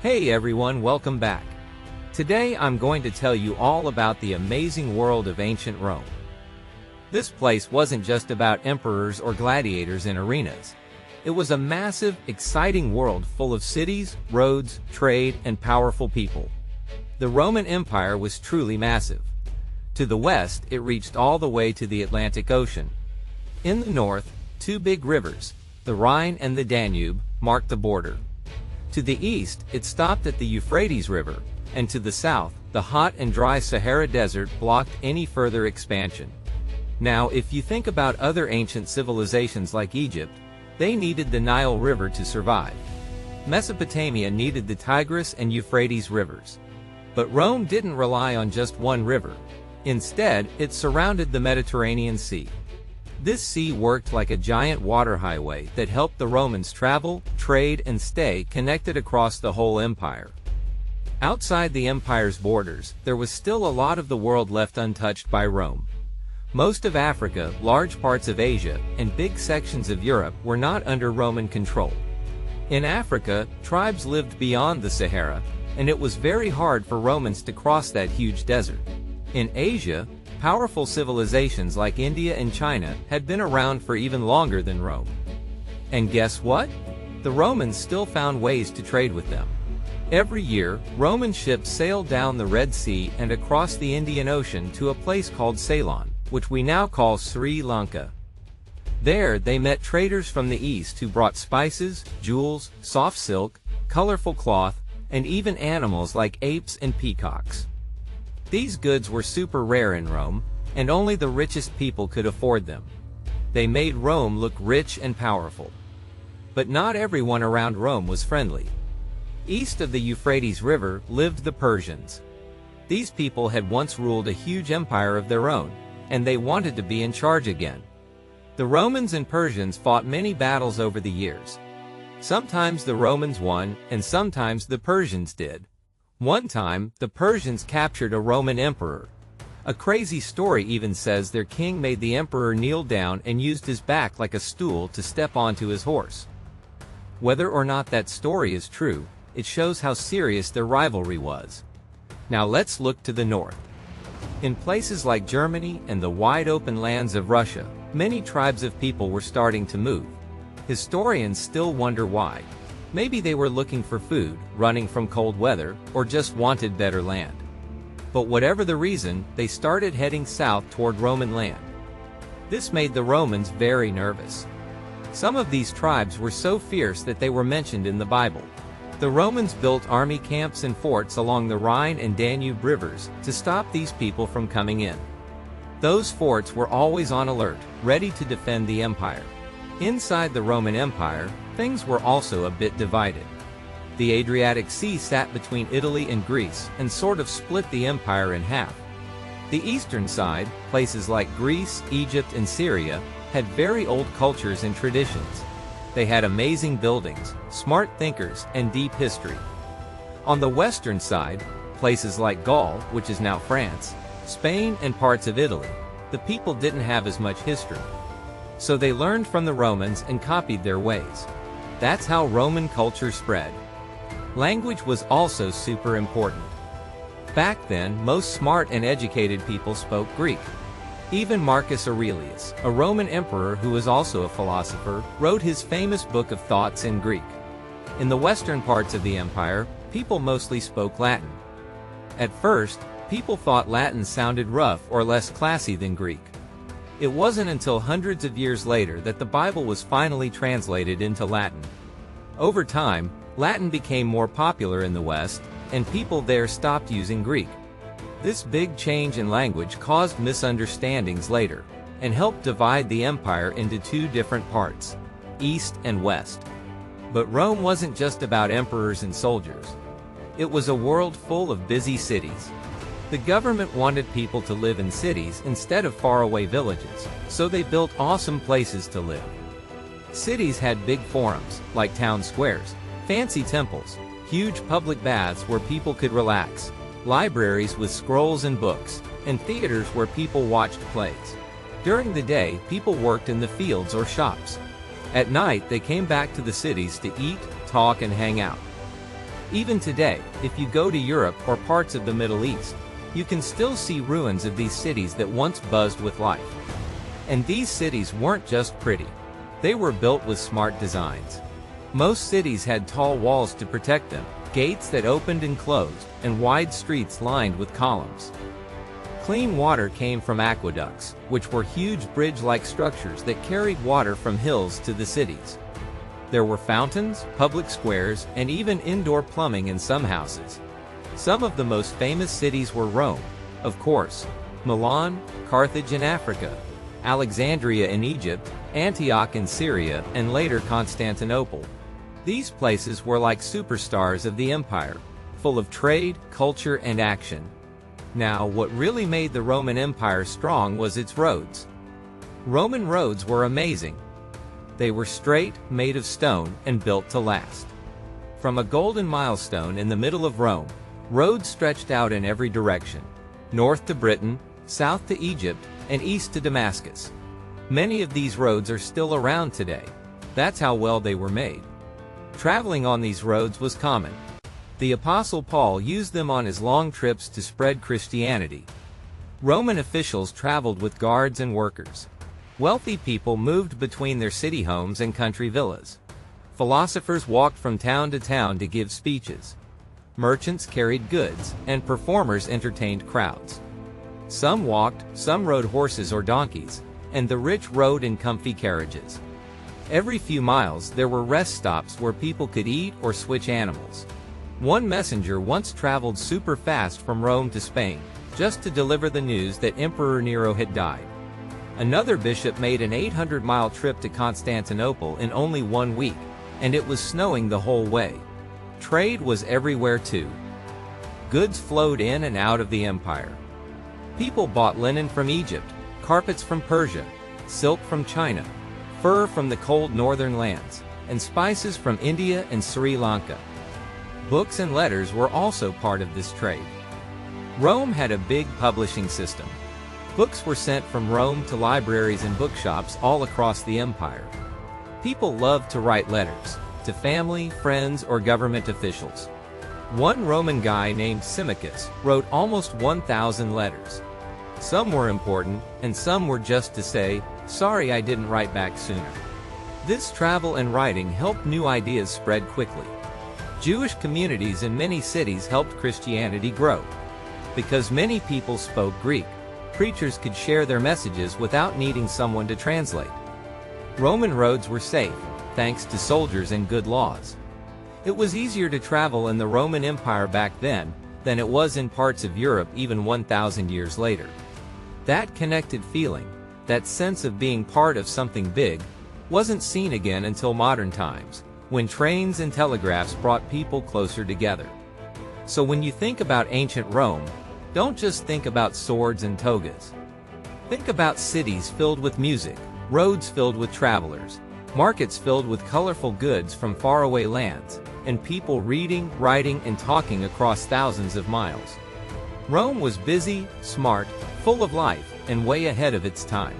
Hey everyone, welcome back. Today I'm going to tell you all about the amazing world of ancient Rome. This place wasn't just about emperors or gladiators in arenas. It was a massive, exciting world full of cities, roads, trade, and powerful people. The Roman Empire was truly massive. To the west, it reached all the way to the Atlantic Ocean. In the north, two big rivers, the Rhine and the Danube, marked the border. To the east, it stopped at the Euphrates River, and to the south, the hot and dry Sahara Desert blocked any further expansion. Now, if you think about other ancient civilizations like Egypt, they needed the Nile River to survive. Mesopotamia needed the Tigris and Euphrates rivers. But Rome didn't rely on just one river. Instead, it surrounded the Mediterranean Sea. This sea worked like a giant water highway that helped the Romans travel, trade, and stay connected across the whole empire. Outside the empire's borders, there was still a lot of the world left untouched by Rome. Most of Africa, large parts of Asia, and big sections of Europe were not under Roman control. In Africa, tribes lived beyond the Sahara, and it was very hard for Romans to cross that huge desert. In Asia, powerful civilizations like India and China had been around for even longer than Rome. And guess what? The Romans still found ways to trade with them. Every year, Roman ships sailed down the Red Sea and across the Indian Ocean to a place called Ceylon, which we now call Sri Lanka. There, they met traders from the east who brought spices, jewels, soft silk, colorful cloth, and even animals like apes and peacocks. These goods were super rare in Rome, and only the richest people could afford them. They made Rome look rich and powerful. But not everyone around Rome was friendly. East of the Euphrates River lived the Persians. These people had once ruled a huge empire of their own, and they wanted to be in charge again. The Romans and Persians fought many battles over the years. Sometimes the Romans won, and sometimes the Persians did. One time, the Persians captured a Roman emperor. A crazy story even says their king made the emperor kneel down and used his back like a stool to step onto his horse. Whether or not that story is true, it shows how serious their rivalry was. Now let's look to the north. In places like Germany and the wide-open lands of Russia, many tribes of people were starting to move. Historians still wonder why. Maybe they were looking for food, running from cold weather, or just wanted better land. But whatever the reason, they started heading south toward Roman land. This made the Romans very nervous. Some of these tribes were so fierce that they were mentioned in the Bible. The Romans built army camps and forts along the Rhine and Danube rivers to stop these people from coming in. Those forts were always on alert, ready to defend the empire. Inside the Roman Empire, things were also a bit divided. The Adriatic Sea sat between Italy and Greece and sort of split the empire in half. The eastern side, places like Greece, Egypt, and Syria, had very old cultures and traditions. They had amazing buildings, smart thinkers, and deep history. On the western side, places like Gaul, which is now France, Spain, and parts of Italy, the people didn't have as much history. So they learned from the Romans and copied their ways. That's how Roman culture spread. Language was also super important. Back then, most smart and educated people spoke Greek. Even Marcus Aurelius, a Roman emperor who was also a philosopher, wrote his famous book of thoughts in Greek. In the western parts of the empire, people mostly spoke Latin. At first, people thought Latin sounded rough or less classy than Greek. It wasn't until hundreds of years later that the Bible was finally translated into Latin. Over time, Latin became more popular in the West, and people there stopped using Greek. This big change in language caused misunderstandings later, and helped divide the empire into two different parts, East and West. But Rome wasn't just about emperors and soldiers. It was a world full of busy cities. The government wanted people to live in cities instead of faraway villages, so they built awesome places to live. Cities had big forums, like town squares, fancy temples, huge public baths where people could relax, libraries with scrolls and books, and theaters where people watched plays. During the day, people worked in the fields or shops. At night, they came back to the cities to eat, talk, and hang out. Even today, if you go to Europe or parts of the Middle East, you can still see ruins of these cities that once buzzed with life. And these cities weren't just pretty. They were built with smart designs. Most cities had tall walls to protect them, gates that opened and closed, and wide streets lined with columns. Clean water came from aqueducts, which were huge bridge-like structures that carried water from hills to the cities. There were fountains, public squares, and even indoor plumbing in some houses. Some of the most famous cities were Rome, of course, Milan, Carthage in Africa, Alexandria in Egypt, Antioch in Syria, and later Constantinople. These places were like superstars of the empire, full of trade, culture, and action. Now, what really made the Roman Empire strong was its roads. Roman roads were amazing. They were straight, made of stone, and built to last. From a golden milestone in the middle of Rome, roads stretched out in every direction, north to Britain, south to Egypt, and east to Damascus. Many of these roads are still around today. That's how well they were made. Traveling on these roads was common. The Apostle Paul used them on his long trips to spread Christianity. Roman officials traveled with guards and workers. Wealthy people moved between their city homes and country villas. Philosophers walked from town to town to give speeches. Merchants carried goods, and performers entertained crowds. Some walked, some rode horses or donkeys, and the rich rode in comfy carriages. Every few miles there were rest stops where people could eat or switch animals. One messenger once traveled super fast from Rome to Spain, just to deliver the news that Emperor Nero had died. Another bishop made an 800-mile trip to Constantinople in only 1 week, and it was snowing the whole way. Trade was everywhere too. Goods flowed in and out of the empire. People bought linen from Egypt, carpets from Persia, silk from China, fur from the cold northern lands, and spices from India and Sri Lanka. Books and letters were also part of this trade. Rome had a big publishing system. Books were sent from Rome to libraries and bookshops all across the empire. People loved to write letters, to family, friends, or government officials. One Roman guy named Symmachus wrote almost 1,000 letters. Some were important, and some were just to say, "Sorry I didn't write back sooner." This travel and writing helped new ideas spread quickly. Jewish communities in many cities helped Christianity grow. Because many people spoke Greek, preachers could share their messages without needing someone to translate. Roman roads were safe, thanks to soldiers and good laws. It was easier to travel in the Roman Empire back then than it was in parts of Europe even 1,000 years later. That connected feeling, that sense of being part of something big, wasn't seen again until modern times, when trains and telegraphs brought people closer together. So when you think about ancient Rome, don't just think about swords and togas. Think about cities filled with music, roads filled with travelers, markets filled with colorful goods from faraway lands, and people reading, writing, and talking across thousands of miles. Rome was busy, smart, full of life, and way ahead of its time.